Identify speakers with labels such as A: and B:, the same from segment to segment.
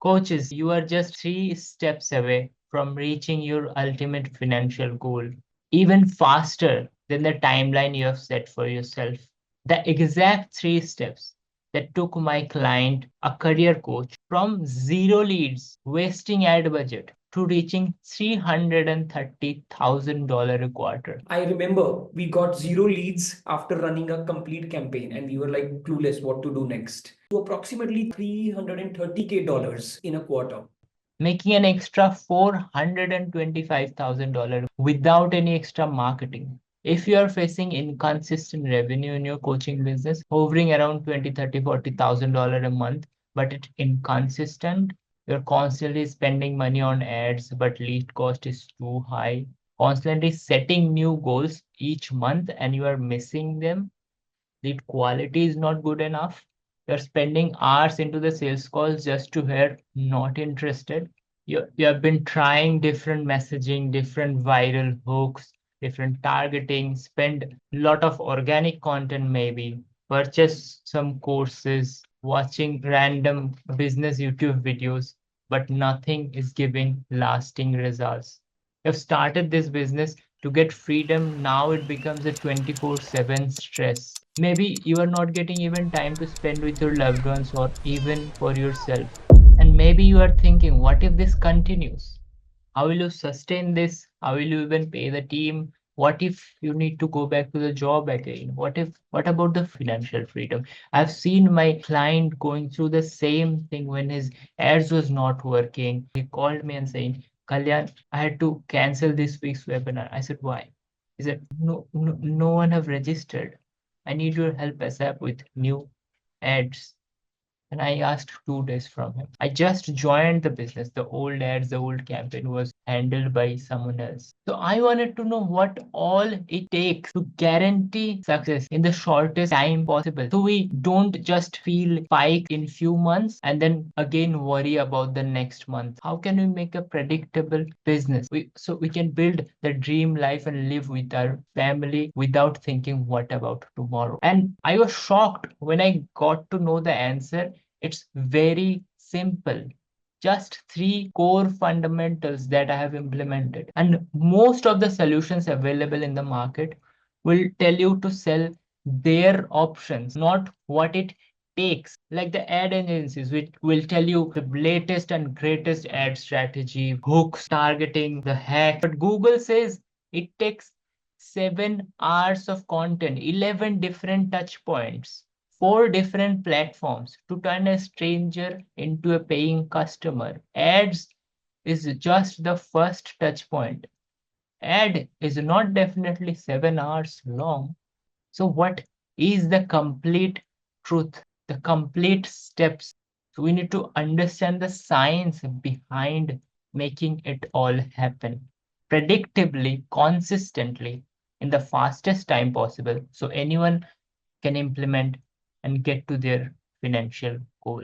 A: Coaches, you are just 3 steps away from reaching your ultimate financial goal, even faster than the timeline you have set for yourself. The exact 3 steps that took my client, a career coach, from zero leads, wasting ad budget, to reaching $330,000 a quarter.
B: I remember we got zero leads after running a complete campaign and we were like clueless what to do next. To approximately $330K in a quarter.
A: Making an extra $425,000 without any extra marketing. If you are facing inconsistent revenue in your coaching business, hovering around 20, 30, $40,000 a month, but it's inconsistent, you're constantly spending money on ads, but lead cost is too high, constantly setting new goals each month and you are missing them, the quality is not good enough. You're spending hours into the sales calls just to hear not interested. You have been trying different messaging, different viral hooks, different targeting, spend a lot of organic content maybe, purchase some courses, watching random business YouTube videos, but nothing is giving lasting results. You've started this business to get freedom. Now it becomes a 24/7 stress. Maybe you are not getting even time to spend with your loved ones or even for yourself. And maybe you are thinking, what if this continues? How will you sustain this? How will you even pay the team? What if you need to go back to the job again? What about the financial freedom? I've seen my client going through the same thing when his ads was not working. He called me and saying, Kalyan, I had to cancel this week's webinar. I said, why? He said, no one have registered. I need your help ASAP with new ads. And I asked 2 days from him. I just joined the business. The old ads, the old campaign was handled by someone else. So I wanted to know what all it takes to guarantee success in the shortest time possible. So we don't just feel spike in few months and then again worry about the next month. How can we make a predictable business? So we can build the dream life and live with our family without thinking what about tomorrow. And I was shocked when I got to know the answer. It's very simple. Just 3 core fundamentals that I have implemented. And most of the solutions available in the market will tell you to sell their options, not what it takes. Like the ad agencies, which will tell you the latest and greatest ad strategy, hooks, targeting, the hack. But Google says it takes 7 hours of content, 11 different touch points, 4 different platforms to turn a stranger into a paying customer. Ads is just the first touch point. Ad is not definitely 7 hours long. So, what is the complete truth, the complete steps? So, we need to understand the science behind making it all happen predictably, consistently, in the fastest time possible. So, anyone can implement and get to their financial goal.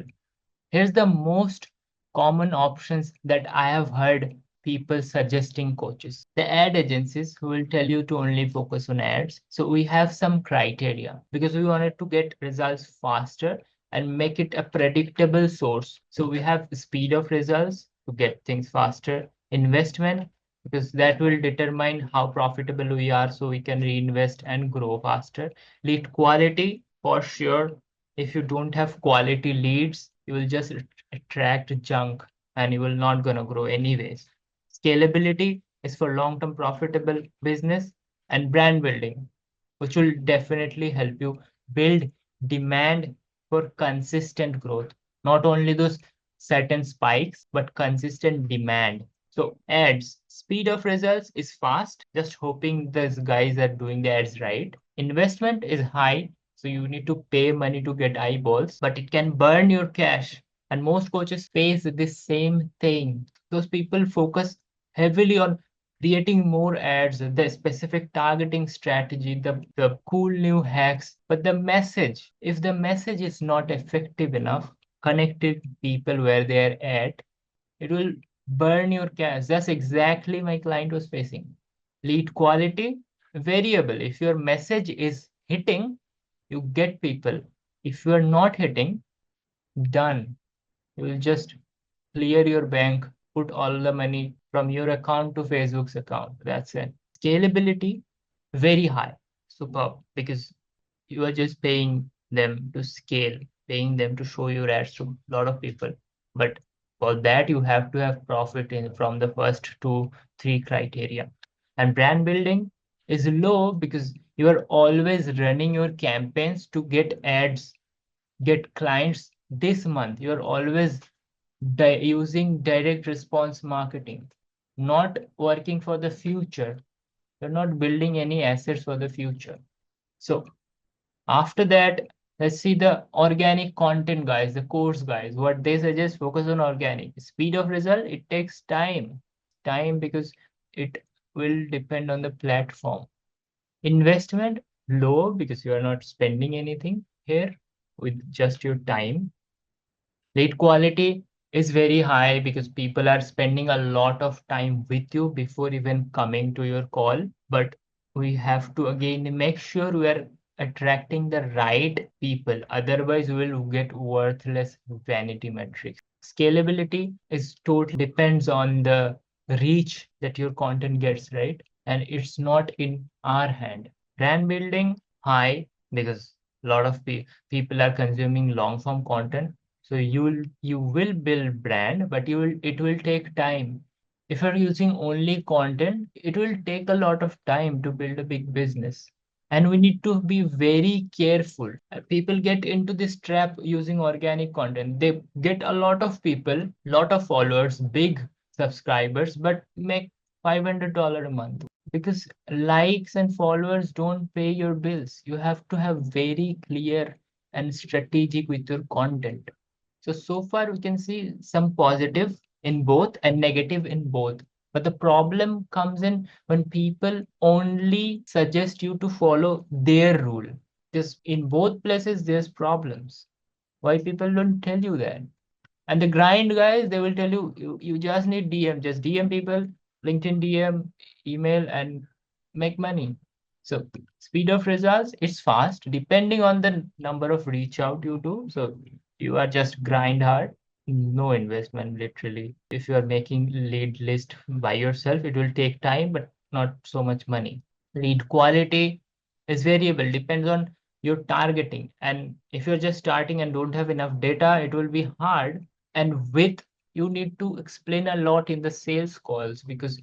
A: Here's the most common options that I have heard people suggesting coaches. The ad agencies who will tell you to only focus on ads. So we have some criteria because we wanted to get results faster and make it a predictable source. So we have speed of results to get things faster, investment because that will determine how profitable we are so we can reinvest and grow faster. Lead quality for sure. If you don't have quality leads, you will just attract junk and you will not gonna grow anyways. Scalability is for long-term profitable business, and brand building, which will definitely help you build demand for consistent growth. Not only those certain spikes, but consistent demand. So ads, speed of results is fast, just hoping these guys are doing the ads right. Investment is high, so you need to pay money to get eyeballs, but it can burn your cash. And most coaches face this same thing. Those people focus heavily on creating more ads, the specific targeting strategy, the cool new hacks. But the message, if the message is not effective enough, connecting people where they're at, it will burn your cash. That's exactly my client was facing. Lead quality, variable. If your message is hitting, you get people. If you are not hitting, done. You will just clear your bank, put all the money from your account to Facebook's account. That's it. Scalability, very high, superb, because you are just paying them to scale, paying them to show your ads to a lot of people. But for that, you have to have profit in from the first two, three criteria. And brand building is low because you are always running your campaigns to get ads, get clients this month. You are always using direct response marketing, not working for the future. You're not building any assets for the future. So after that, let's see the organic content guys, the course guys. What they suggest, focus on organic. Speed of result, it takes time. Time because it will depend on the platform. Investment, low because you are not spending anything here with just your time. Lead quality is very high because people are spending a lot of time with you before even coming to your call. But we have to again make sure we are attracting the right people. Otherwise, we will get worthless vanity metrics. Scalability is totally depends on the reach that your content gets, right? And it's not in our hand. Brand building, high because a lot of people are consuming long form content, so you will build brand, but it will take time. If you're using only content, it will take a lot of time to build a big business. And we need to be very careful. People get into this trap using organic content. They get a lot of people, lot of followers, big subscribers, but make $500 a month because likes and followers don't pay your bills. You have to have very clear and strategic with your content. So far we can see some positive in both and negative in both. But the problem comes in when people only suggest you to follow their rule. Because in both places there's problems. Why people don't tell you that? And the grind guys, they will tell you, you just need DM, just DM people, LinkedIn DM, email, and make money. So speed of results, it's fast, depending on the number of reach out you do. So you are just grind hard, no investment literally. If you are making lead list by yourself, it will take time, but not so much money. Lead quality is variable, depends on your targeting. And if you're just starting and don't have enough data, it will be hard. And with you need to explain a lot in the sales calls because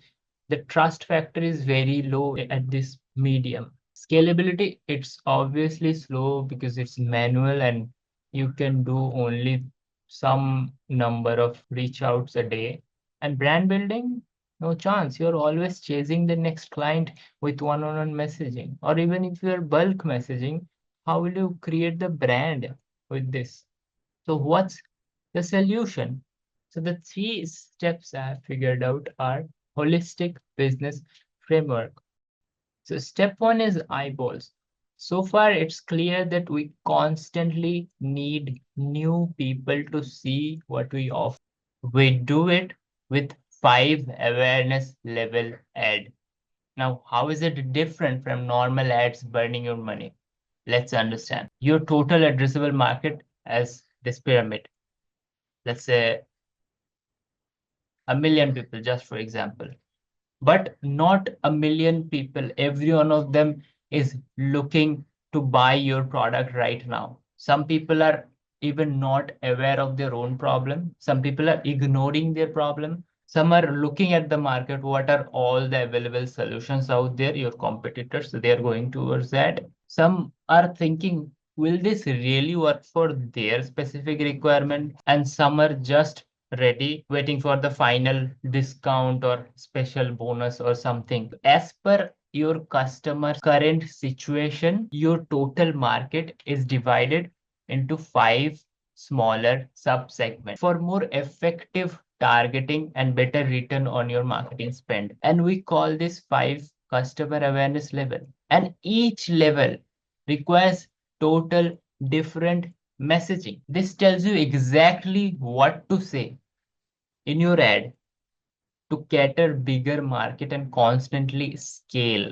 A: the trust factor is very low at this medium. Scalability, it's obviously slow because it's manual and you can do only some number of reach outs a day. And brand building, no chance. You're always chasing the next client with one-on-one messaging. Or even if you're bulk messaging, how will you create the brand with this? So what's the solution? So the three steps I have figured out are holistic business framework. So step one is eyeballs. So far, it's clear that we constantly need new people to see what we offer. We do it with 5 awareness level ad. Now, how is it different from normal ads burning your money? Let's understand. Your total addressable market as this pyramid. Let's say 1 million people, just for example. But not 1 million people. Every one of them is looking to buy your product right now. Some people are even not aware of their own problem. Some people are ignoring their problem. Some are looking at the market. What are all the available solutions out there? Your competitors, so they are going towards that. Some are thinking, will this really work for their specific requirement? And some are just ready, waiting for the final discount or special bonus or something. As per your customer's current situation, your total market is divided into 5 smaller sub-segments for more effective targeting and better return on your marketing spend. And we call this 5 customer awareness level. And each level requires total different messaging. This tells you exactly what to say in your ad to cater bigger market and constantly scale,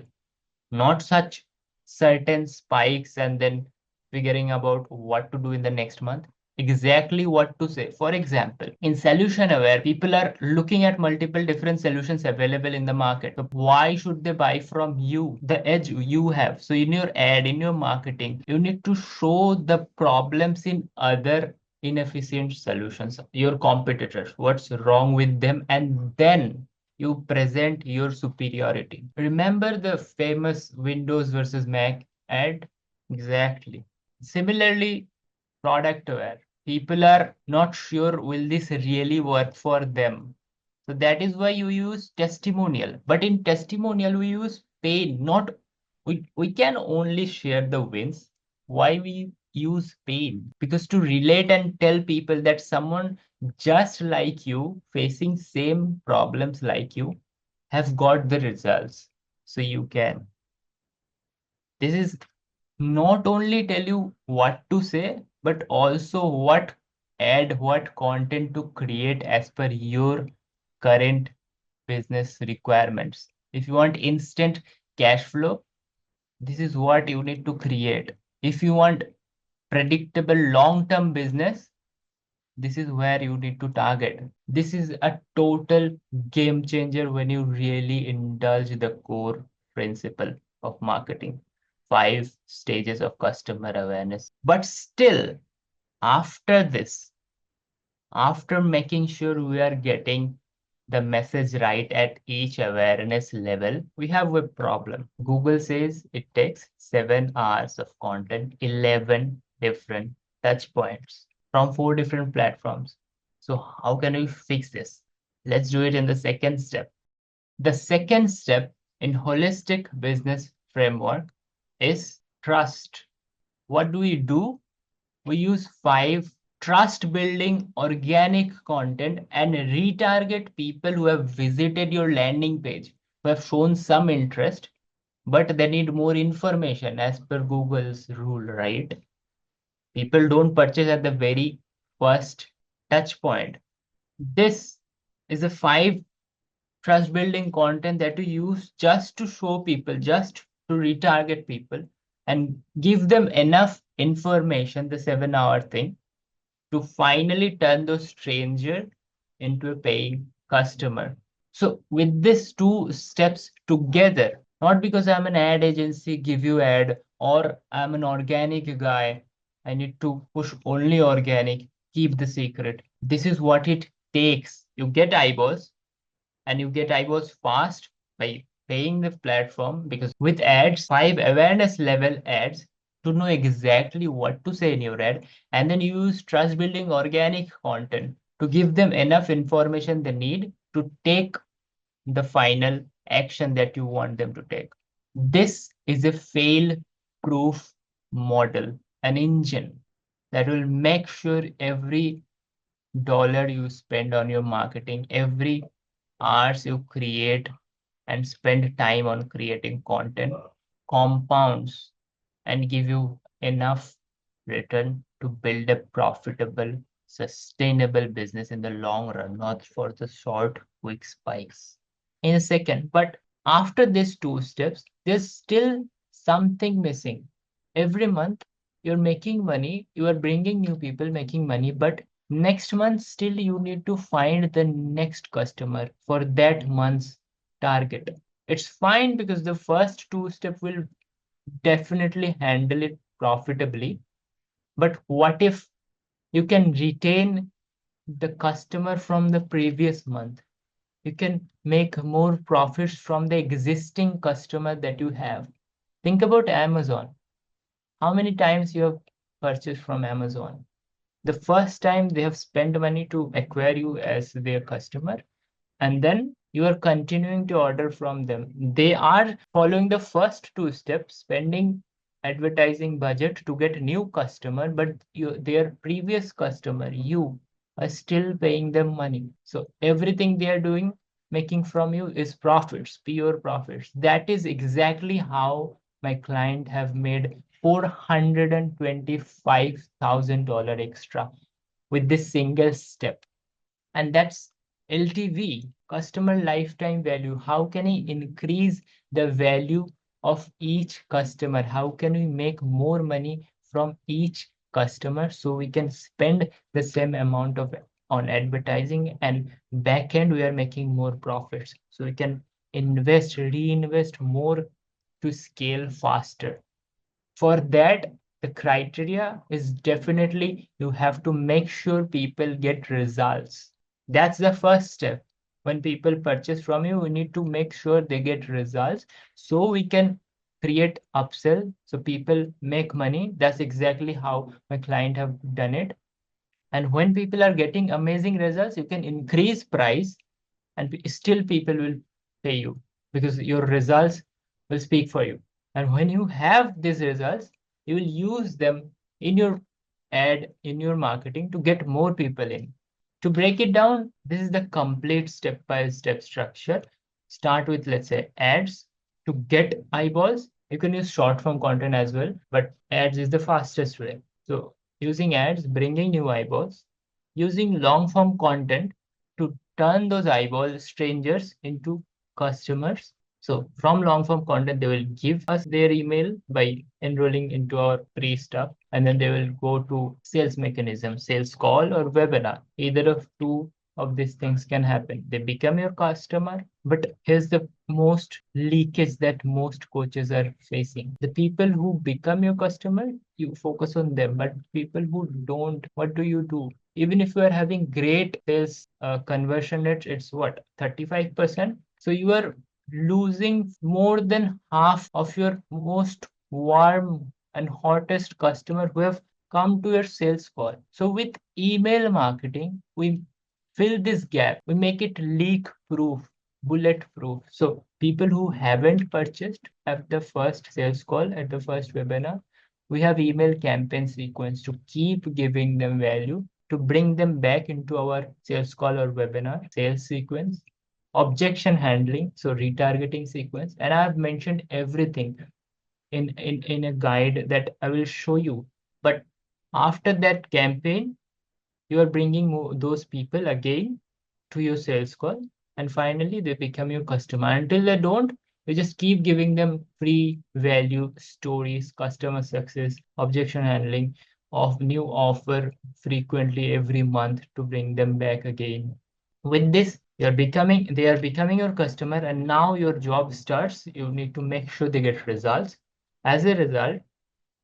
A: not such certain spikes and then figuring about what to do in the next month. exactly what to say. For example, in solution aware, people are looking at multiple different solutions available in the market. So why should they buy from you? The edge you have. So in your ad, in your marketing, you need to show the problems in other inefficient solutions, your competitors, what's wrong with them, and then you present your superiority. Remember the famous Windows versus Mac ad? Exactly. Similarly, product aware. People are not sure will this really work for them. So that is why you use testimonial. But in testimonial, we use pain, not we can only share the wins. Why we use pain? Because to relate and tell people that someone just like you, facing same problems like you, have got the results. So you can. This is not only tell you what to say, but also what what content to create as per your current business requirements. If you want instant cash flow, this is what you need to create. If you want predictable long-term business, this is where you need to target. This is a total game changer when you really indulge the core principle of marketing. 5 stages of customer awareness. But still, after this, after making sure we are getting the message right at each awareness level, we have a problem. Google says it takes 7 hours of content, 11 different touch points from 4 different platforms. So how can we fix this? Let's do it in the second step. The second step in holistic business framework is trust. What do? We use 5 trust building organic content and retarget people who have visited your landing page, who have shown some interest, but they need more information as per Google's rule, right? People don't purchase at the very first touch point. This is a 5 trust building content that you use just to show people, just to retarget people and give them enough information, the 7 hour thing, to finally turn those stranger into a paying customer. So with these 2 steps together, not because I'm an ad agency, give you ad, or I'm an organic guy, I need to push only organic, keep the secret. This is what it takes. You get eyeballs, and you get eyeballs fast by paying the platform, because with ads, 5 awareness level ads, to know exactly what to say in your ad, and then you use trust building organic content to give them enough information they need to take the final action that you want them to take. This is a fail proof model, an engine that will make sure every dollar you spend on your marketing, every hours you create and spend time on creating content compounds and give you enough return to build a profitable, sustainable business in the long run, not for the short, quick spikes. In a second, but after these 2 steps, there's still something missing. Every month, you're making money, you are bringing new people making money, but next month, still you need to find the next customer for that month's target. It's fine because the first 2 steps will definitely handle it profitably. But what if you can retain the customer from the previous month? You can make more profits from the existing customer that you have. Think about Amazon. How many times you have purchased from Amazon? The first time they have spent money to acquire you as their customer, and then you are continuing to order from them. They are following the first 2 steps, spending advertising budget to get new customer, but their previous customer, you are still paying them money. So everything they are doing, making from you is profits, pure profits. That is exactly how my client have made $425,000 extra with this single step. And that's LTV, customer lifetime value. How can we increase the value of each customer? How can we make more money from each customers, so we can spend the same amount of on advertising, and back end we are making more profits, so we can reinvest more to scale faster. For that, the criteria is definitely you have to make sure people get results. That's the first step. When people purchase from you, we need to make sure they get results so we can create upsell so people make money. That's exactly how my client have done it. And when people are getting amazing results, you can increase price and still people will pay you because your results will speak for you. And when you have these results, you will use them in your ad, in your marketing to get more people in. To break it down, this is the complete step-by-step structure. Start with, let's say, ads to get eyeballs. You can use short form content as well, but ads is the fastest way. So using ads, bringing new eyeballs, using long form content to turn those eyeball strangers into customers. So from long form content, they will give us their email by enrolling into our free stuff, and then they will go to sales mechanism, sales call or webinar. Either of two of these things can happen. They become your customer, but here's the most leakage that most coaches are facing. The people who become your customer, you focus on them, but people who don't, what do you do? Even if you are having great sales conversion rate, it's what, 35%? So you are losing more than half of your most warm and hottest customer who have come to your sales call. So with email marketing, we fill this gap. We make it leak proof, bullet proof. So people who haven't purchased at the first sales call, at the first webinar, we have email campaign sequence to keep giving them value, to bring them back into our sales call or webinar sales sequence, objection handling, so retargeting sequence. And I've mentioned everything in a guide that I will show you. But after that campaign, you are bringing those people again to your sales call, and finally they become your customer. Until they don't, you just keep giving them free value stories, customer success, objection handling, of new offer frequently every month to bring them back again. With this, they are becoming your customer, and now your job starts. You need to make sure they get results. As a result,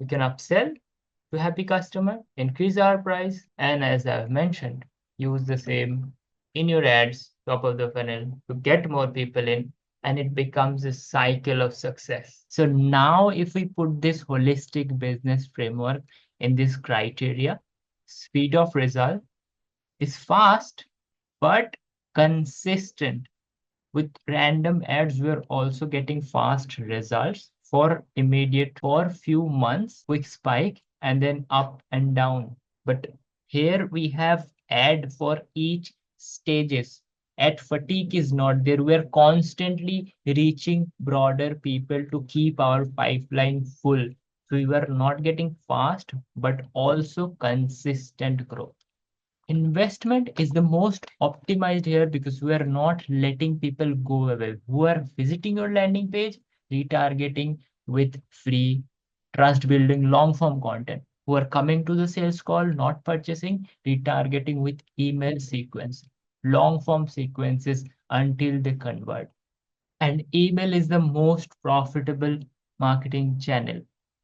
A: you can upsell to happy customer, increase our price, and as I've mentioned, use the same in your ads, top of the funnel, to get more people in, and it becomes a cycle of success. So now if we put this holistic business framework in this criteria, speed of result is fast but consistent. With random ads, we're also getting fast results for immediate, for few months, quick spike, and then up and down. But here we have ad for each stages. Ad fatigue is not there. We're constantly reaching broader people to keep our pipeline full. So we were not getting fast, but also consistent growth. Investment is the most optimized here because we are not letting people go away who are visiting your landing page, retargeting with free trust building long form content, who are coming to the sales call, not purchasing, retargeting with email sequence, long form sequences until they convert. And email is the most profitable marketing channel.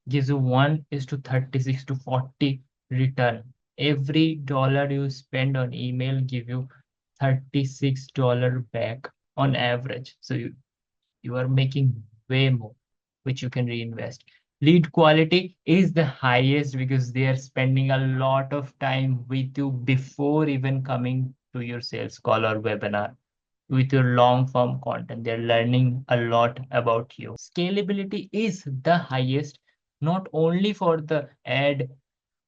A: Gives you 1 is to 36 to 40 return. Every dollar you spend on email give you $36 back on average. So you are making way more, which you can reinvest. Lead quality is the highest because they are spending a lot of time with you before even coming to your sales call or webinar. With your long form content, they're learning a lot about you. Scalability is the highest, not only for the ad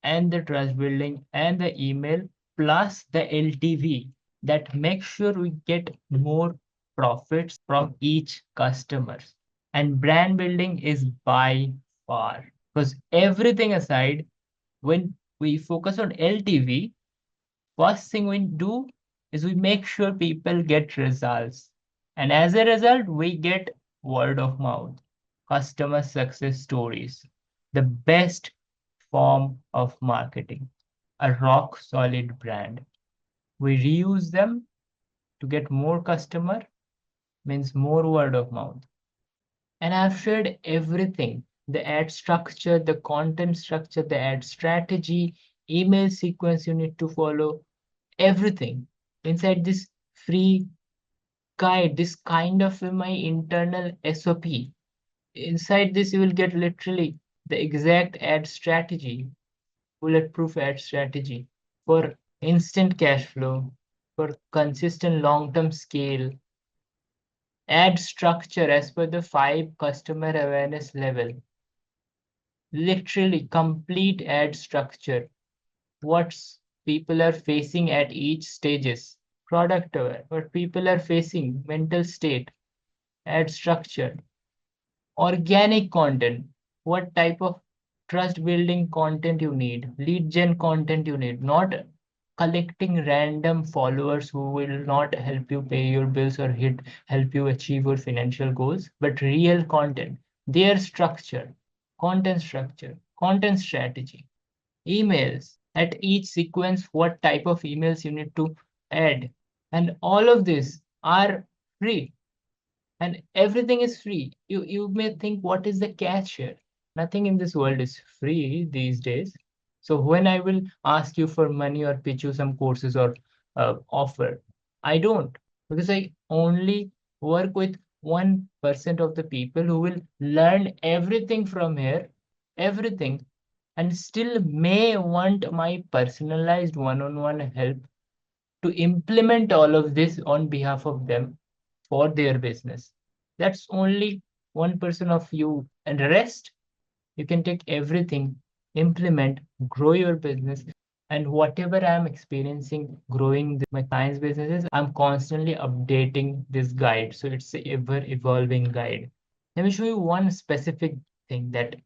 A: and the trust building and the email, plus the LTV, that makes sure we get more profits from each customer. And brand building is by far, because everything aside, when we focus on LTV, first thing we do is we make sure people get results. And as a result, we get word of mouth, customer success stories. The best form of marketing, a rock solid brand. We reuse them to get more customer, means more word of mouth. And I've shared everything, the ad structure, the content structure, the ad strategy, email sequence you need to follow, everything inside this free guide, this kind of my internal SOP. Inside this, you will get literally the exact ad strategy, bulletproof ad strategy for instant cash flow, for consistent long-term scale, ad structure as per the 5 customer awareness level, literally complete ad structure, what people are facing at each stages, product aware, what people are facing, mental state, ad structure, organic content, what type of trust building content you need, lead gen content you need, not collecting random followers who will not help you pay your bills or help you achieve your financial goals, but real content, their structure, content strategy, emails at each sequence, what type of emails you need to add, and all of this are free, and everything is free. You may think, what is the catch here? Nothing in this world is free these days. So when I will ask you for money or pitch you some courses or offer, I don't, because I only work with 1% of the people who will learn everything from here, everything, and still may want my personalized one-on-one help to implement all of this on behalf of them for their business. That's only 1% of you, and the rest you can take everything, implement, grow your business. And whatever I'm experiencing growing my clients' businesses, I'm constantly updating this guide. So it's a ever evolving guide. Let me show you one specific thing that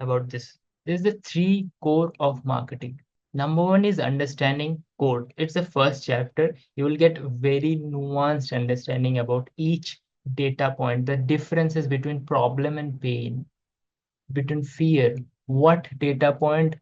A: about this. This is the 3 core of marketing. Number 1 is understanding code. It's the first chapter. You will get very nuanced understanding about each data point, the differences between problem and pain, between fear, what data point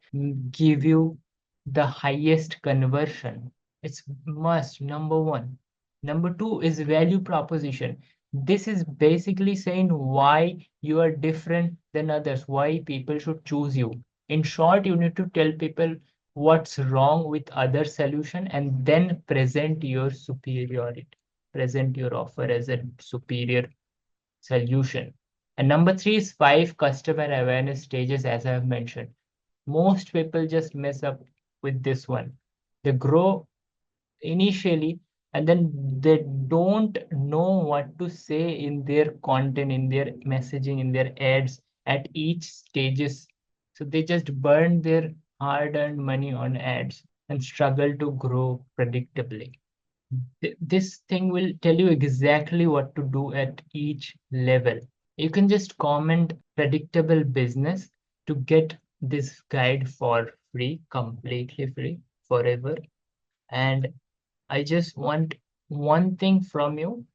A: give you the highest conversion. It's must, number 1. Number 2 is value proposition. This is basically saying why you are different than others, why people should choose you. In short, you need to tell people what's wrong with other solution and then present your superiority, present your offer as a superior solution. And number 3 is 5 customer awareness stages, as I have mentioned. Most people just mess up with this one. They grow initially and then they don't know what to say in their content, in their messaging, in their ads at each stages. So they just burn their hard-earned money on ads and struggle to grow predictably. This thing will tell you exactly what to do at each level. You can just comment predictable business to get this guide for free, completely free, forever. And I just want one thing from you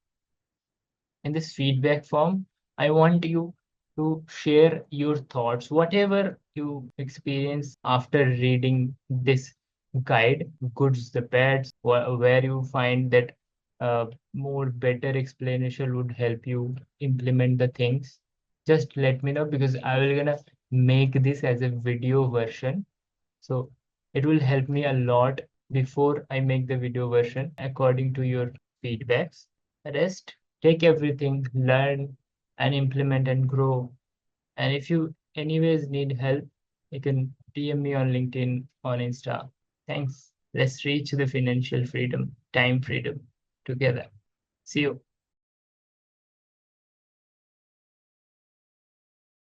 A: in this feedback form. I want you to share your thoughts, whatever you experience after reading this guide, goods, the bads, where you find that more better explanation would help you implement the things. Just let me know because I will gonna make this as a video version. So it will help me a lot before I make the video version according to your feedbacks. Rest, take everything, learn and implement and grow. And if you anyways need help, you can DM me on LinkedIn, on Insta. Thanks. Let's reach the financial freedom, time freedom together. See you.